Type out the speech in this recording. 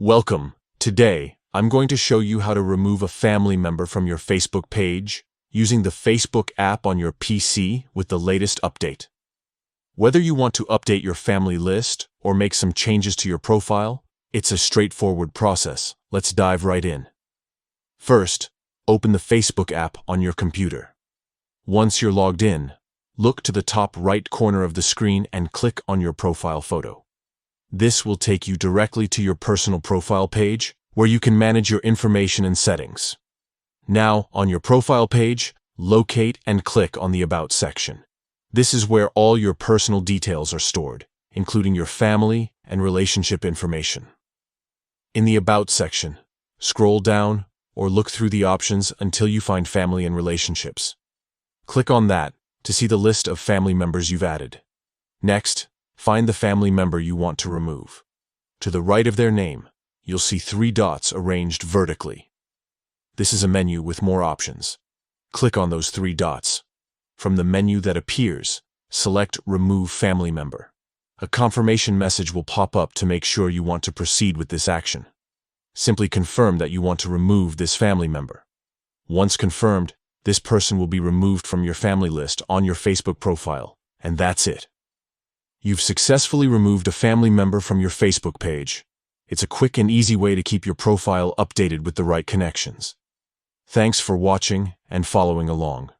Welcome. Today, I'm going to show you how to remove a family member from your Facebook page using the Facebook app on your PC with the latest update. Whether you want to update your family list or make some changes to your profile, it's a straightforward process. Let's dive right in. First, open the Facebook app on your computer. Once you're logged in, look to the top right corner of the screen and click on your profile photo. This will take you directly to your personal profile page, where you can manage your information and settings. Now, on your profile page, locate and click on the About section. This is where all your personal details are stored, including your family and relationship information. In the About section, scroll down or look through the options until you find Family and Relationships. Click on that to see the list of family members you've added. Next, find the family member you want to remove. To the right of their name, you'll see 3 dots arranged vertically. This is a menu with more options. Click on those 3 dots. From the menu that appears, select Remove Family Member. A confirmation message will pop up to make sure you want to proceed with this action. Simply confirm that you want to remove this family member. Once confirmed, this person will be removed from your family list on your Facebook profile, and that's it. You've successfully removed a family member from your Facebook page. It's a quick and easy way to keep your profile updated with the right connections. Thanks for watching and following along.